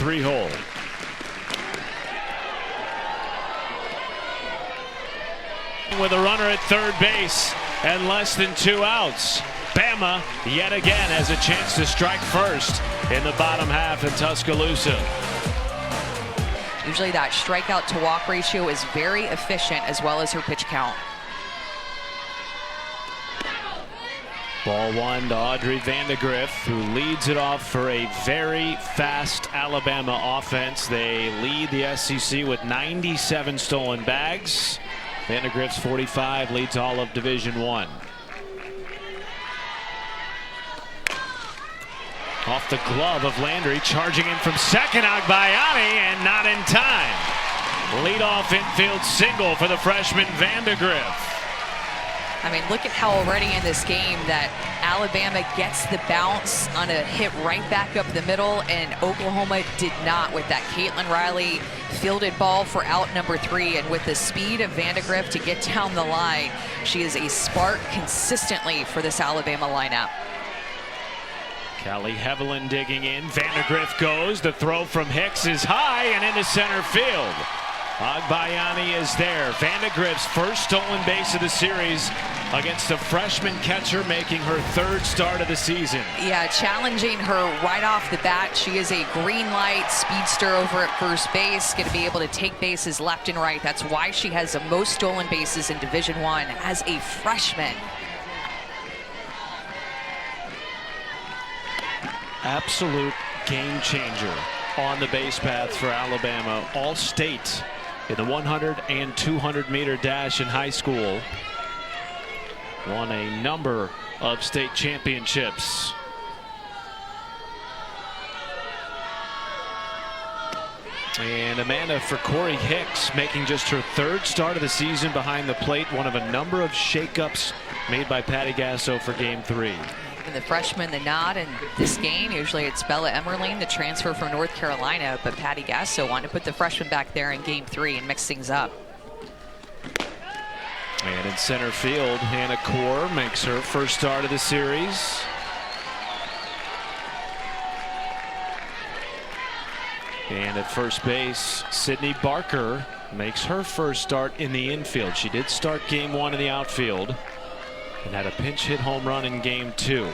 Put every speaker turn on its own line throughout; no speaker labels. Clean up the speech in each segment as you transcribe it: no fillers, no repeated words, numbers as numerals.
3-hole. With a runner at third base and less than 2 outs. Bama yet again has a chance to strike first in the bottom half in Tuscaloosa.
Usually that strikeout to walk ratio is very efficient, as well as her pitch count.
Ball 1 to Audrey Vandegrift, who leads it off for a very fast Alabama offense. They lead the SEC with 97 stolen bags. Vandegrift's 45 leads all of Division I. Off the glove of Landry, charging in from second, Agbayani, and not in time. Leadoff infield single for the freshman Vandegrift.
I mean, look at how already in this game that Alabama gets the bounce on a hit right back up the middle, and Oklahoma did not with that Caitlin Riley fielded ball for out number 3. And with the speed of Vandegrift to get down the line, she is a spark consistently for this Alabama lineup.
Callie Hevelin digging in. Vandegrift goes. The throw from Hicks is high and into center field. Agbayani is there. Vandegrift's first stolen base of the series against a freshman catcher, making her 3rd start of the season.
Yeah, challenging her right off the bat. She is a green light speedster over at first base, going to be able to take bases left and right. That's why she has the most stolen bases in Division I as a freshman.
Absolute game changer on the base path for Alabama. All state in the 100 and 200 meter dash in high school. Won a number of state championships. And Amanda for Corey Hicks, making just her 3rd start of the season behind the plate. One of a number of shakeups made by Patty Gasso for game 3.
And the freshman, the nod in this game. Usually it's Bella Emmerling, the transfer from North Carolina, but Patty Gasso wanted to put the freshman back there in game 3 and mix things up.
And in center field, Hannah Kaur makes her first start of the series. And at first base, Sydney Barker makes her first start in the infield. She did start game 1 in the outfield and had a pinch hit home run in game 2.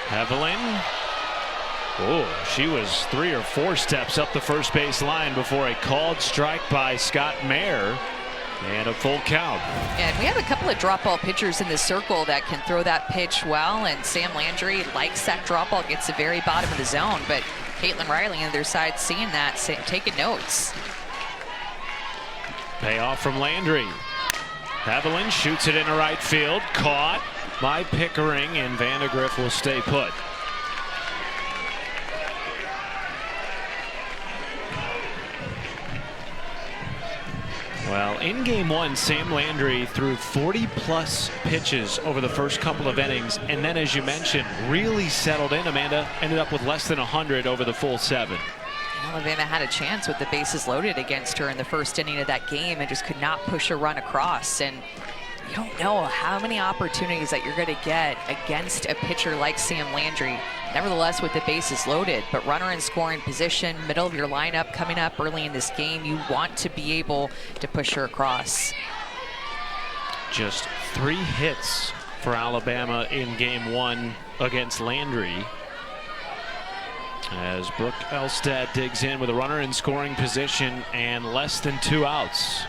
Hevelin. Oh, she was 3 or 4 steps up the first base line before a called strike by Scott Mayer and a full count.
And we have a couple of drop ball pitchers in the circle that can throw that pitch well, and Sam Landry likes that drop ball, gets the very bottom of the zone, but Caitlin Riley on their side seeing that, taking notes.
Payoff from Landry. Hevelin shoots it into right field, caught by Pickering, and Vandegrift will stay put. Well, in game 1, Sam Landry threw 40+ pitches over the first couple of innings, and then, as you mentioned, really settled in. Amanda ended up with less than 100 over the full 7.
Alabama had a chance with the bases loaded against her in the first inning of that game and just could not push a run across. And you don't know how many opportunities that you're going to get against a pitcher like Sam Landry. Nevertheless, with the bases loaded, but runner in scoring position, middle of your lineup coming up early in this game, you want to be able to push her across.
Just 3 hits for Alabama in game 1 against Landry, as Brooke Elstad digs in with a runner in scoring position and less than 2 outs.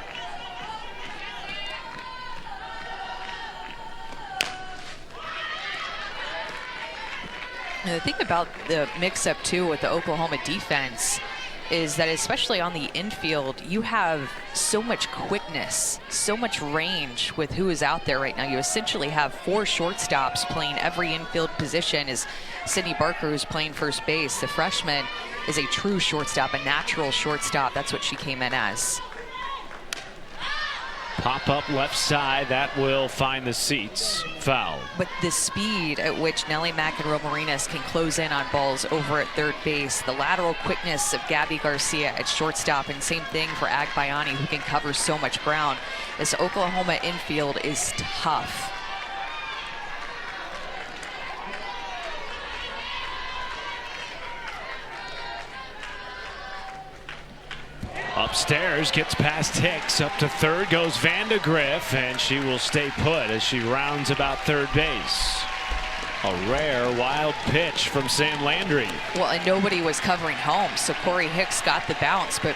And the thing about the mix-up, too, with the Oklahoma defense is that especially on the infield, you have so much quickness, so much range with who is out there right now. You essentially have 4 shortstops playing every infield position. As Sydney Barker, who's playing first base, the freshman, is a true shortstop, a natural shortstop. That's what she came in as.
Pop up left side, that will find the seats. Foul.
But the speed at which Nellie McEnroe Marinas can close in on balls over at third base, the lateral quickness of Gabby Garcia at shortstop, and same thing for Agbayani, who can cover so much ground. This Oklahoma infield is tough.
Upstairs, gets past Hicks. Up to third goes Vandegrift, and she will stay put as she rounds about third base. A rare wild pitch from Sam Landry.
Well, and nobody was covering home, so Corey Hicks got the bounce, but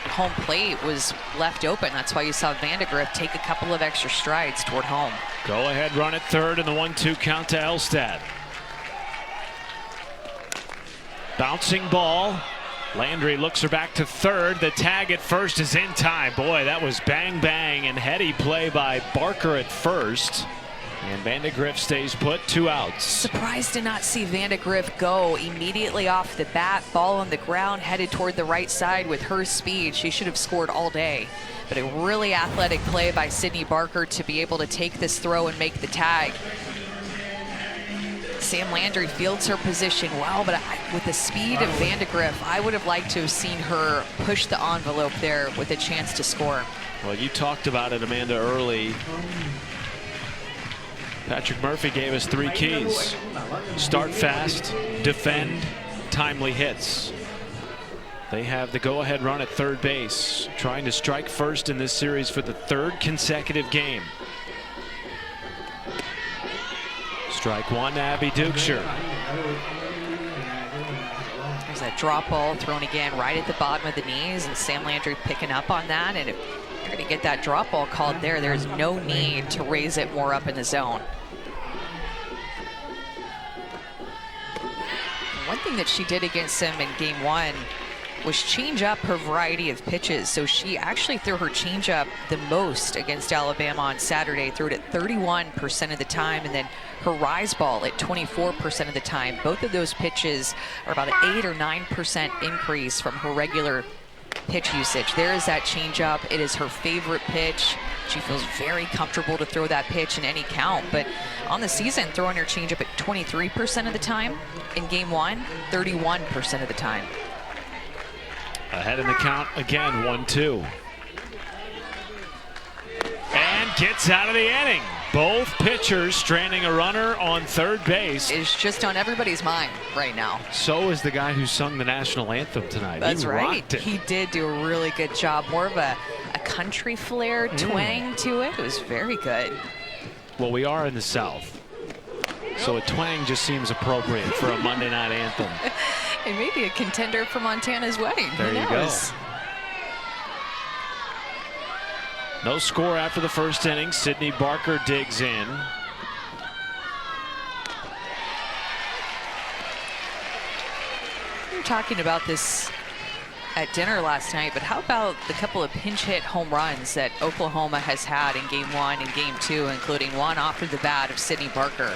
home plate was left open. That's why you saw Vandegrift take a couple of extra strides toward home.
Go ahead run at third, and the 1-2 count to Elstad. Bouncing ball. Landry looks her back to third. The tag at first is in time. Boy, that was bang bang and heady play by Barker at first. And Vandegrift stays put, 2 outs.
Surprised to not see Vandegrift go immediately off the bat. Ball on the ground, headed toward the right side with her speed. She should have scored all day. But a really athletic play by Sydney Barker to be able to take this throw and make the tag. Sam Landry fields her position well, but with the speed of Vandegrift, I would have liked to have seen her push the envelope there with a chance to score.
Well, you talked about it, Amanda, early. Patrick Murphy gave us 3 keys. Start fast, defend, timely hits. They have the go-ahead run at third base, trying to strike first in this series for the 3rd consecutive game. Strike 1 to Abby Dukeshire.
There's that drop ball thrown again right at the bottom of the knees, and Sam Landry picking up on that. And if you're going to get that drop ball called there, there's no need to raise it more up in the zone. One thing that she did against them in game 1 was change up her variety of pitches. So she actually threw her changeup the most against Alabama on Saturday, threw it at 31% of the time, and then her rise ball at 24% of the time. Both of those pitches are about an 8 or 9% increase from her regular pitch usage. There is that changeup. It is her favorite pitch. She feels very comfortable to throw that pitch in any count, but on the season, throwing her changeup at 23% of the time. In game 1, 31% of the time.
Ahead in the count again, 1-2. And gets out of the inning. Both pitchers stranding a runner on third base.
Is just on everybody's mind right now.
So is the guy who sung the national anthem tonight.
That's right.
Rocked it.
He did do a really good job. More of a country flair twang to it. It was very good.
Well, we are in the South, so a twang just seems appropriate for a Monday night anthem.
It may be a contender for Montana's wedding.
There you go. No score after the first inning. Sydney Barker digs in.
We were talking about this at dinner last night, but how about the couple of pinch hit home runs that Oklahoma has had in game 1 and game 2, including one off of the bat of Sydney Barker.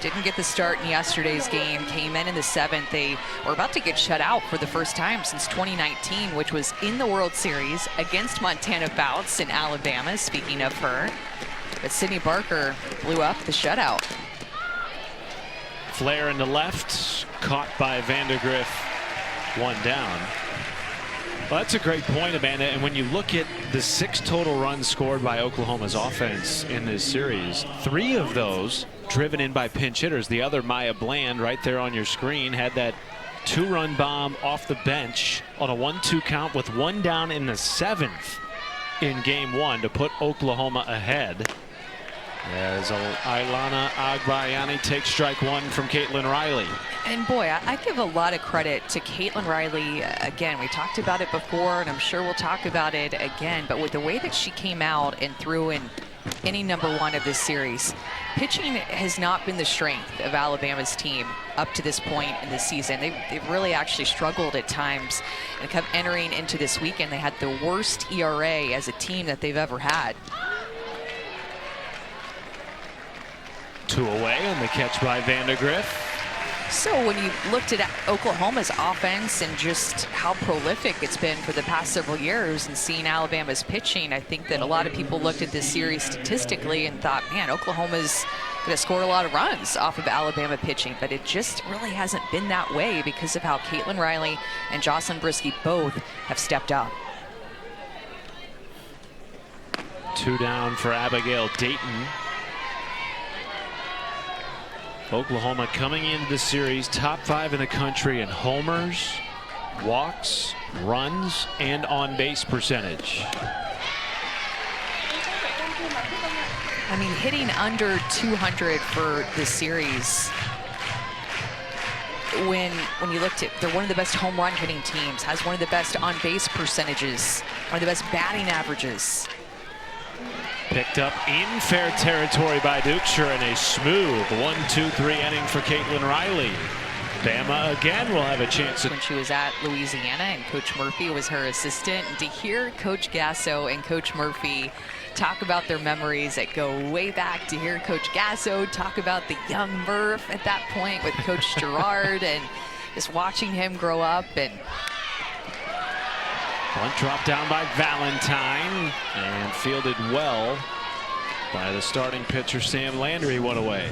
Didn't get the start in yesterday's game, came in the 7th. They were about to get shut out for the first time since 2019, which was in the World Series against Montana Bouts in Alabama, speaking of her. But Sydney Barker blew up the shutout.
Flare in the left, caught by Vandegrift, 1 down. Well, that's a great point, Amanda. And when you look at the 6 total runs scored by Oklahoma's offense in this series, 3 of those driven in by pinch hitters. The other, Maya Bland, right there on your screen, had that 2-run bomb off the bench on a 1-2 count with 1 down in the 7th in game 1 to put Oklahoma ahead. As Ailana Agbayani takes strike 1 from Caitlin Riley.
And boy, I give a lot of credit to Caitlin Riley. Again, we talked about it before, and I'm sure we'll talk about it again, but with the way that she came out and threw in inning number 1 of this series, pitching has not been the strength of Alabama's team up to this point in the season. They've really actually struggled at times, and kept entering into this weekend. They had the worst ERA as a team that they've ever had.
2 away on the catch by Vandegrift.
So when you looked at Oklahoma's offense and just how prolific it's been for the past several years, and seeing Alabama's pitching, I think that a lot of people looked at this series statistically and thought, man, Oklahoma's going to score a lot of runs off of Alabama pitching. But it just really hasn't been that way because of how Caitlin Riley and Jocelyn Brisky both have stepped up.
2 down for Abigail Dayton. Oklahoma coming into the series top 5 in the country in homers, walks, runs, and on-base percentage.
I mean, hitting under 200 for the series. When you looked at, they're one of the best home run hitting teams, has one of the best on-base percentages, one of the best batting averages.
Picked up in fair territory by Dukeshire in a smooth 1-2-3 inning for Caitlin Riley. Bama again will have a chance.
When she was at Louisiana and Coach Murphy was her assistant, and to hear Coach Gasso and Coach Murphy talk about their memories that go way back, to hear Coach Gasso talk about the young Murph at that point with Coach Gerard and just watching him grow up. And
one drop down by Valentine and fielded well by the starting pitcher Sam Landry. One away.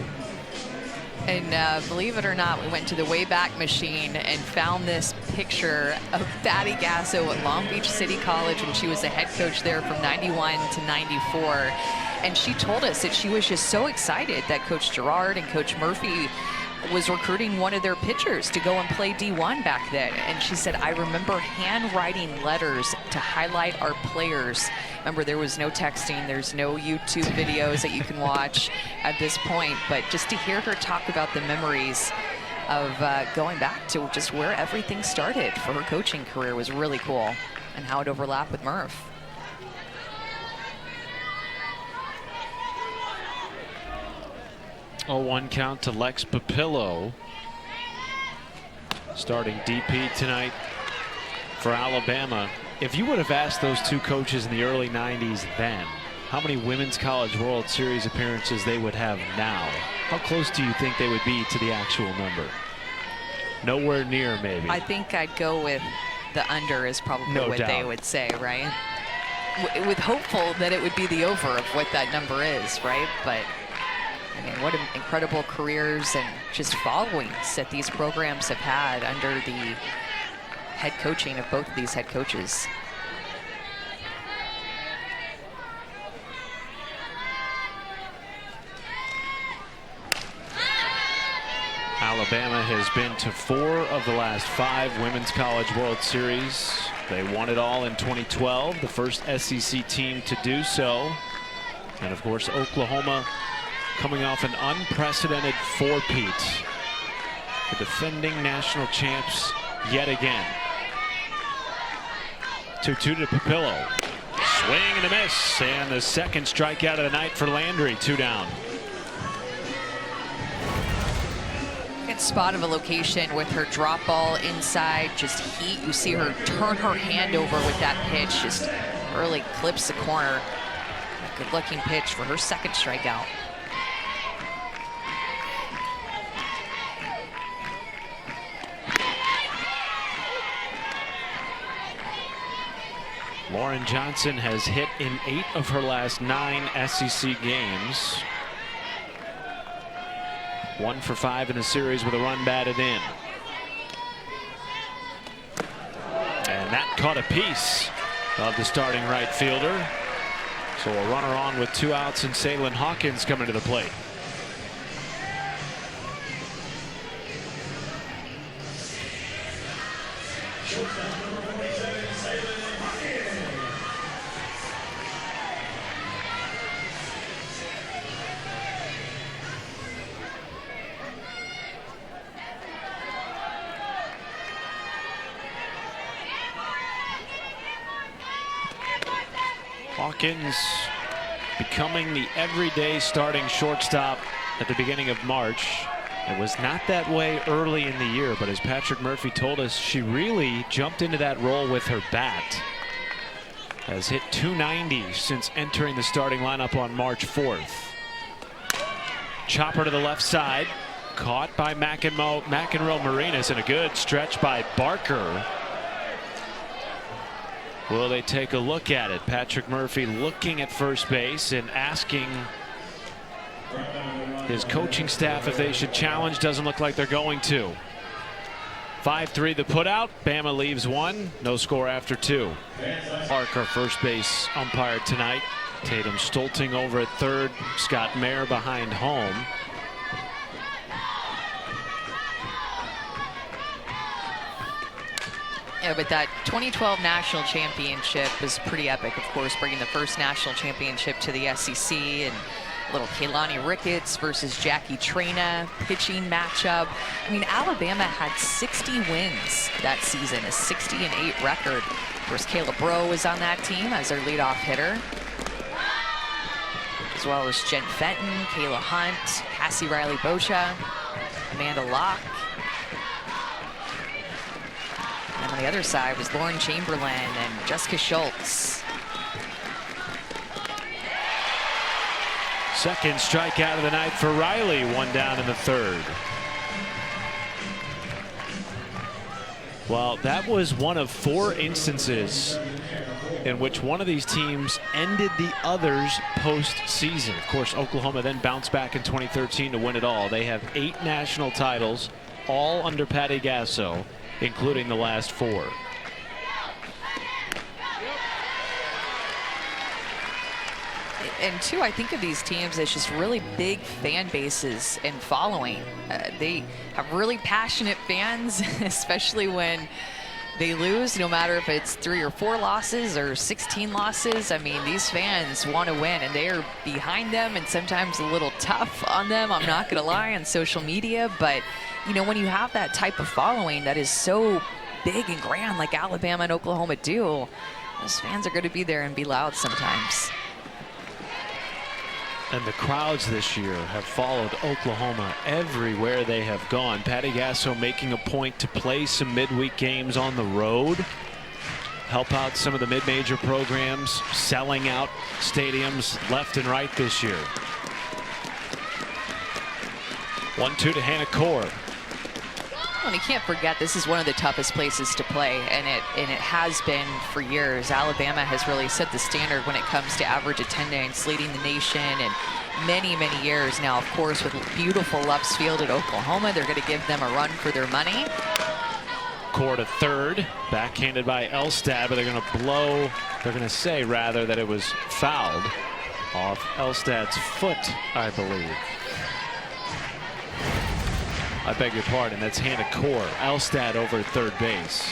And believe it or not, we went to the Wayback Machine and found this picture of Patty Gasso at Long Beach City College when she was the head coach there from 91 to 94. And she told us that she was just so excited that Coach Gerard and Coach Murphy was recruiting one of their pitchers to go and play D1 back then. And she said, I remember handwriting letters to highlight our players. Remember, there was no texting, there's no YouTube videos that you can watch at this point, but just to hear her talk about the memories of going back to just where everything started for her coaching career was really cool, and how it overlapped with Murph.
A 1 count to Lex Papillo, starting DP tonight for Alabama. If you would have asked those two coaches in the early 90s then how many Women's College World Series appearances they would have now, how close do you think they would be to the actual number? Nowhere near, maybe.
I think I'd go with the under is probably
no
what
doubt.
they would say, right? With hopeful that it would be the over of what that number is, right? But I mean, what incredible careers and just followings that these programs have had under the head coaching of both of these head coaches.
Alabama has been to 4 of the last 5 Women's College World Series. They won it all in 2012, the first SEC team to do so. And of course, Oklahoma coming off an unprecedented 4-peat. The defending national champs yet again. 2-2 to Papillo. Swing and a miss, and the second strikeout of the night for Landry. 2 down.
Good spot of a location with her drop ball inside, just heat. You see her turn her hand over with that pitch, just really clips the corner. A good looking pitch for her second strikeout.
Lauren Johnson has hit in 8 of her last 9 SEC games. 1 for 5 in the series with a run batted in. And that caught a piece of the starting right fielder. So a runner on with 2 outs, and Saylin Hawkins coming to the plate. Hawkins becoming the everyday starting shortstop at the beginning of March. It was not that way early in the year, but as Patrick Murphy told us, she really jumped into that role with her bat. Has hit .290 since entering the starting lineup on March 4th. Chopper to the left side, caught by McEnroe Marinas, and a good stretch by Barker. Will they take a look at it? Patrick Murphy looking at first base and asking his coaching staff if they should challenge. Doesn't look like they're going to. 5-3 the putout. Bama leaves 1. No score after 2. Parker, first base umpire tonight. Tatum Stolting over at third. Scott Mayer behind home.
Yeah, but that 2012 national championship was pretty epic, of course, bringing the first national championship to the SEC, and little Kehlani Ricketts versus Jackie Traina pitching matchup. I mean, Alabama had 60 wins that season, a 60-8 record. Of course, Kayla Breaux was on that team as their leadoff hitter, as well as Jen Fenton, Kayla Hunt, Cassie Riley-Bocha, Amanda Locke. And on the other side was Lauren Chamberlain and Jessica Schultz.
Second strikeout of the night for Riley, one down in the third. Well, that was one of 4 instances in which one of these teams ended the other's postseason. Of course, Oklahoma then bounced back in 2013 to win it all. They have 8 national titles, all under Patty Gasso, including the last 4.
And two, I think of these teams as just really big fan bases and following. They have really passionate fans, especially when they lose, no matter if it's 3 or 4 losses or 16 losses. I mean, these fans want to win, and they are behind them, and sometimes a little tough on them, I'm not going to lie, on social media. But, you know, when you have that type of following that is so big and grand like Alabama and Oklahoma do, those fans are going to be there and be loud sometimes.
And the crowds this year have followed Oklahoma everywhere they have gone. Patty Gasso making a point to play some midweek games on the road, help out some of the mid-major programs, selling out stadiums left and right this year. 1-2 to Hannah Core.
And you can't forget, this is one of the toughest places to play, and it has been for years. Alabama has really set the standard when it comes to average attendance, leading the nation, and many years now. Of course, with beautiful Loves Field at Oklahoma, they're going to give them a run for their money.
Core to third, backhanded by Elstad, but they're going to blow. They're going to say rather that it was fouled off Elstad's foot, I believe. I beg your pardon, that's Hannah Core. Elstad over at third base.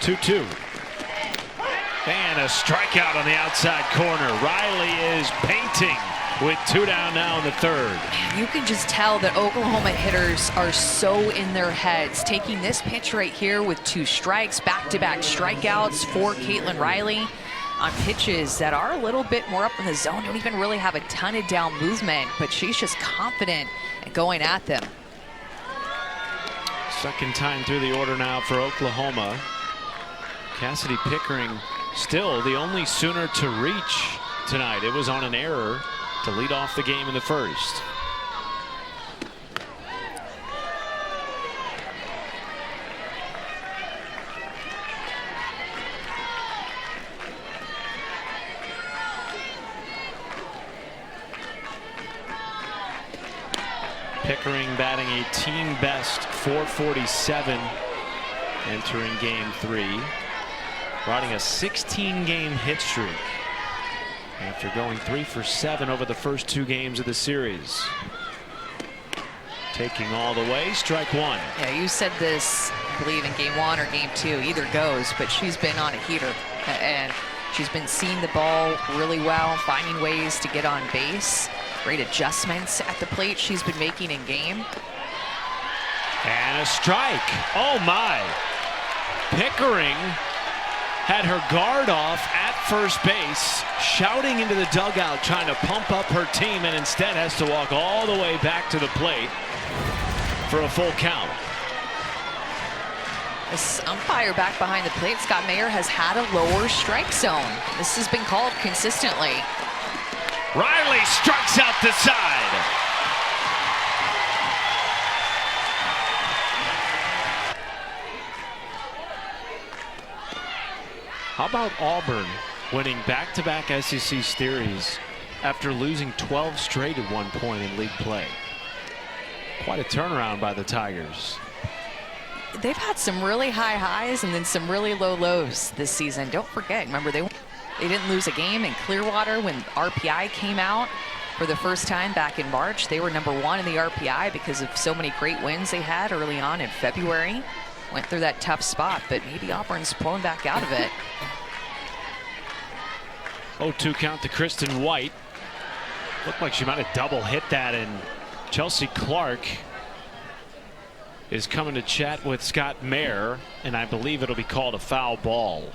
2-2. And a strikeout on the outside corner. Riley is painting with 2 down now in the third.
You can just tell that Oklahoma hitters are so in their heads. Taking this pitch right here with 2 strikes, back-to-back strikeouts for Caitlin Riley on pitches that are a little bit more up in the zone, don't even really have a ton of down movement, but she's just confident and going at them.
Second time through the order now for Oklahoma. Cassidy Pickering still the only Sooner to reach tonight. It was on an error to lead off the game in the first. Pickering batting a team best .447 entering game 3, riding a 16-game hit streak after going 3 for 7 over the first 2 games of the series. Taking all the way, strike 1.
Yeah, you said this, I believe, in game 1 or game 2, either goes, but she's been on a heater, and she's been seeing the ball really well, finding ways to get on base. Great adjustments at the plate she's been making in game.
And a strike. Oh my. Pickering had her guard off at first base, shouting into the dugout, trying to pump up her team, and instead has to walk all the way back to the plate for a full count.
This umpire back behind the plate, Scott Mayer, has had a lower strike zone. This has been called consistently.
Riley strikes out the side. How about Auburn winning back-to-back SEC series after losing 12 straight at one point in league play? Quite a turnaround by the Tigers.
They've had some really high highs and then some really low lows this season. Don't forget, remember, they didn't lose a game in Clearwater when RPI came out. For the first time back in March, they were #1 in the RPI because of so many great wins they had early on in February. Went through that tough spot, but maybe Auburn's pulling back out of it.
0-2 count to Kristen White. Looked like she might have double hit that, and Chelsea Clark is coming to chat with Scott Mayer, and I believe it'll be called a foul ball.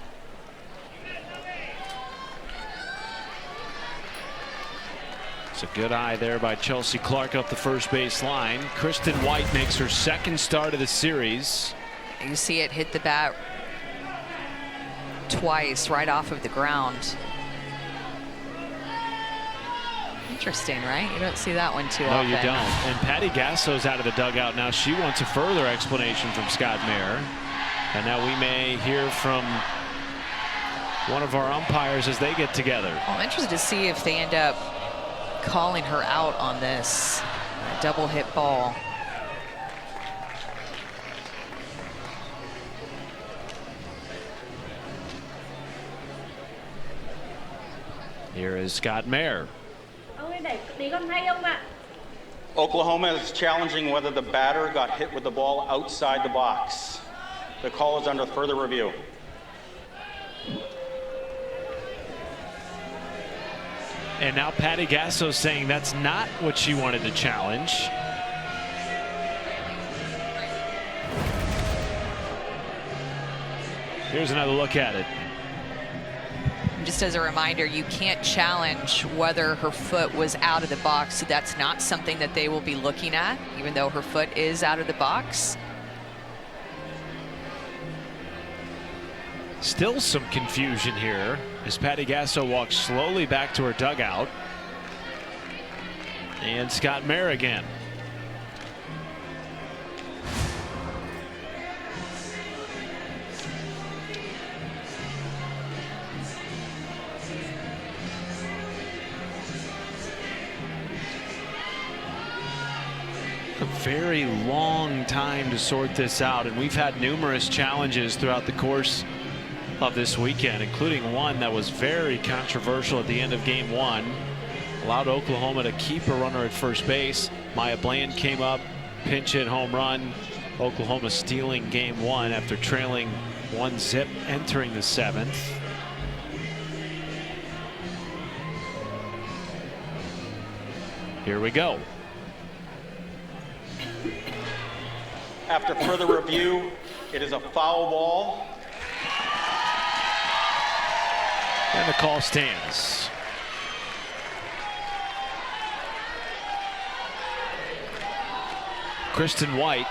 It's a good eye there by Chelsea Clark up the first base line. Kristen White makes her second start of the series.
You see it hit the bat twice right off of the ground. Interesting, right? You don't see that one too often.
No, you don't. And Patty Gasso's out of the dugout now. She wants a further explanation from Scott Mayer. And now we may hear from one of our umpires as they get together.
Well, I'm interested to see if they end up calling her out on this double hit ball.
Here is Scott Mayer.
Oklahoma is challenging whether the batter got hit with the ball outside the box. The call is under further review.
And now Patty Gasso saying that's not what she wanted to challenge. Here's another look at it.
Just as a reminder, you can't challenge whether her foot was out of the box. So that's not something that they will be looking at, even though her foot is out of the box.
Still some confusion here as Patty Gasso walks slowly back to her dugout. And Scott Mayer again. A very long time to sort this out, and we've had numerous challenges throughout the course of this weekend, including one that was very controversial at the end of game 1. Allowed Oklahoma to keep a runner at first base. Maya Bland came up, pinch hit home run. Oklahoma stealing game 1 after trailing 1-0 entering the 7th. Here we go.
After further review, it is a foul ball.
And the call stands. Kristen White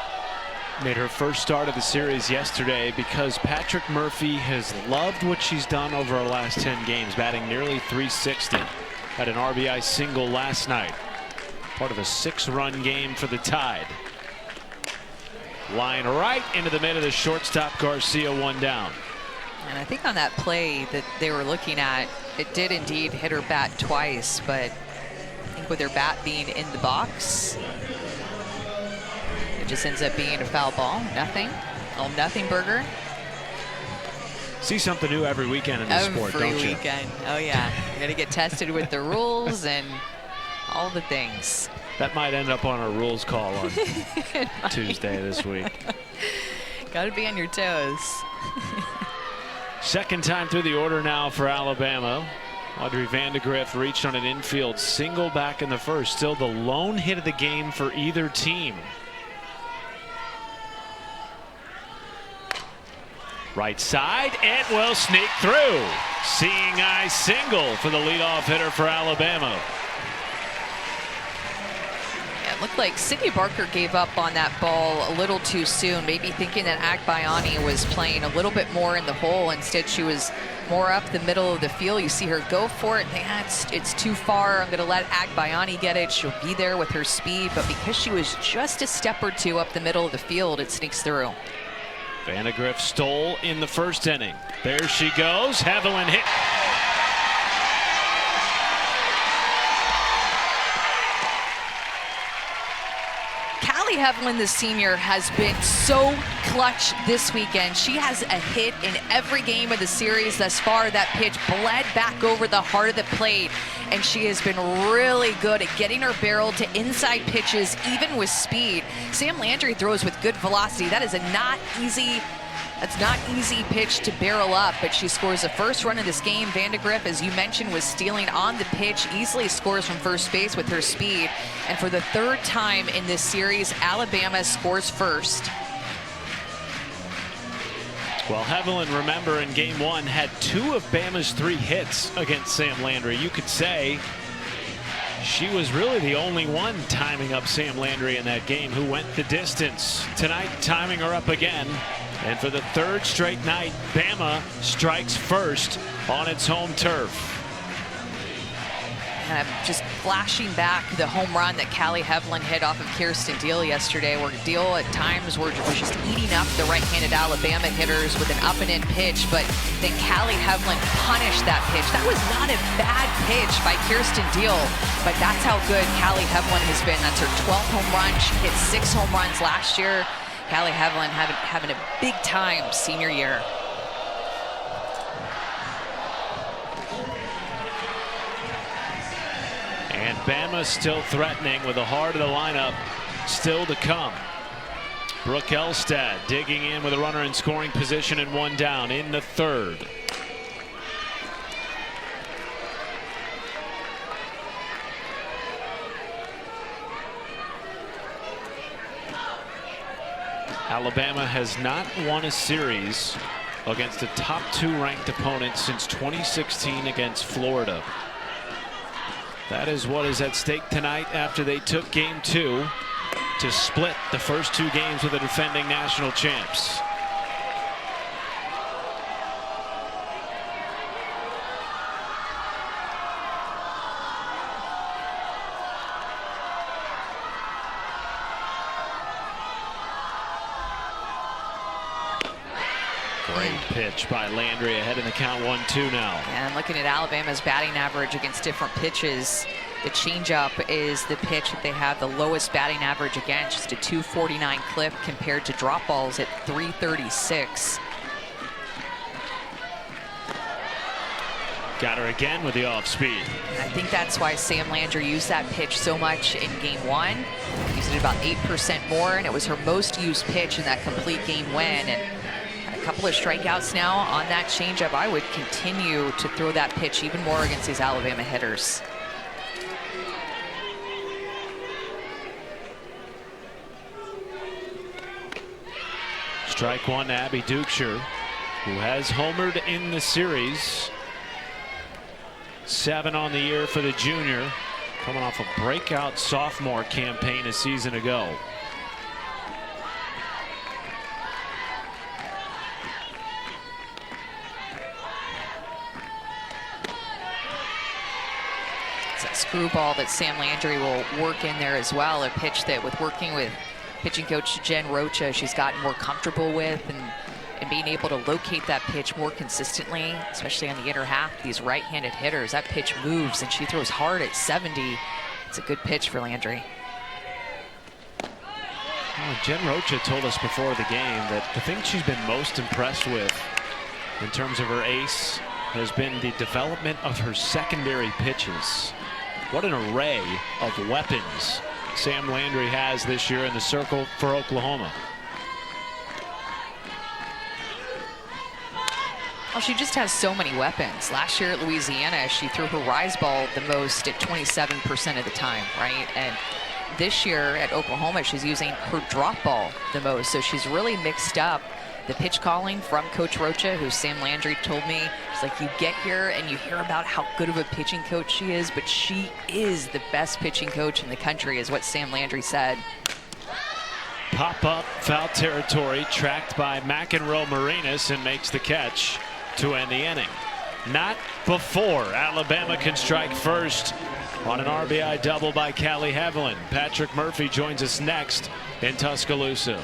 made her first start of the series yesterday because Patrick Murphy has loved what she's done over her last 10 games, batting nearly .360. Had an RBI single last night. Part of a 6-run game for the Tide. Line right into the middle of the shortstop. Garcia, 1 down.
And I think on that play that they were looking at, it did indeed hit her bat twice, but I think with her bat being in the box, it just ends up being a foul ball. Nothing. Oh, nothing burger.
See something new every weekend in this sport, don't you?
Every weekend. Oh, yeah. You're going to get tested with the rules and all the things.
That might end up on a rules call on Tuesday this week.
Got to be on your toes.
Second time through the order now for Alabama. Audrey Vandegrift reached on an infield single back in the first. Still the lone hit of the game for either team. Right side, it will sneak through. Seeing eye single for the leadoff hitter for Alabama.
It looked like Sydney Barker gave up on that ball a little too soon, maybe thinking that Agbayani was playing a little bit more in the hole. Instead, she was more up the middle of the field. You see her go for it and think, it's too far. I'm going to let Agbayani get it. She'll be there with her speed, but because she was just a step or two up the middle of the field, it sneaks through.
Vandegrift stole in the first inning. There she goes. Haviland hit.
Heveland, the senior, has been so clutch this weekend. She has a hit in every game of the series thus far. That pitch bled back over the heart of the plate, and she has been really good at getting her barrel to inside pitches, even with speed. Sam Landry throws with good velocity. That is That's not easy pitch to barrel up, but she scores the first run of this game. Vandegrift, as you mentioned, was stealing on the pitch, easily scores from first base with her speed. And for the third time in this series, Alabama scores first.
Well, Heveland, remember, in game one, had 2 of Bama's 3 hits against Sam Landry. You could say she was really the only one timing up Sam Landry in that game, who went the distance. Tonight, timing her up again. And for the 3rd straight night, Bama strikes first on its home turf.
And I'm just flashing back the home run that Callie Heveland hit off of Kirsten Deal yesterday, where Deal at times was just eating up the right-handed Alabama hitters with an up and in pitch, but then Callie Heveland punished that pitch. That was not a bad pitch by Kirsten Deal, but that's how good Callie Heveland has been. That's her 12th home run. She hit 6 home runs last year. Callie Heveland having a big-time senior year.
And Bama still threatening with the heart of the lineup still to come. Brooke Elstad digging in with a runner in scoring position and 1 down in the 3rd. Alabama has not won a series against a top 2 ranked opponent since 2016 against Florida. That is what is at stake tonight after they took game 2 to split the first 2 games with the defending national champs. Great pitch by Landry, ahead in the count 1-2 now.
And looking at Alabama's batting average against different pitches, the changeup is the pitch that they have the lowest batting average against, just a 249 clip compared to drop balls at 336.
Got her again with the off speed.
And I think that's why Sam Landry used that pitch so much in game 1. Used it about 8% more, and it was her most used pitch in that complete game win. And a couple of strikeouts now on that changeup. I would continue to throw that pitch even more against these Alabama hitters.
Strike 1 to Abby Dukeshire, who has homered in the series. 7 on the year for the junior, coming off a breakout sophomore campaign a season ago.
It's that screwball that Sam Landry will work in there as well. A pitch that, with working with pitching coach Jen Rocha, she's gotten more comfortable with, and being able to locate that pitch more consistently, especially on the inner half. These right-handed hitters, that pitch moves, and she throws hard at 70. It's a good pitch for Landry.
Well, Jen Rocha told us before the game that the thing she's been most impressed with in terms of her ace has been the development of her secondary pitches. What an array of weapons Sam Landry has this year in the circle for Oklahoma.
Well, she just has so many weapons. Last year at Louisiana, she threw her rise ball the most at 27% of the time, right? And this year at Oklahoma, she's using her drop ball the most. So she's really mixed up the pitch calling from Coach Rocha, who Sam Landry told me, she's like, you get here and you hear about how good of a pitching coach she is, but she is the best pitching coach in the country, is what Sam Landry said.
Pop up, foul territory, tracked by McEnroe Marinas, and makes the catch to end the inning. Not before Alabama can strike first on an RBI double by Callie Heveland. Patrick Murphy joins us next in Tuscaloosa.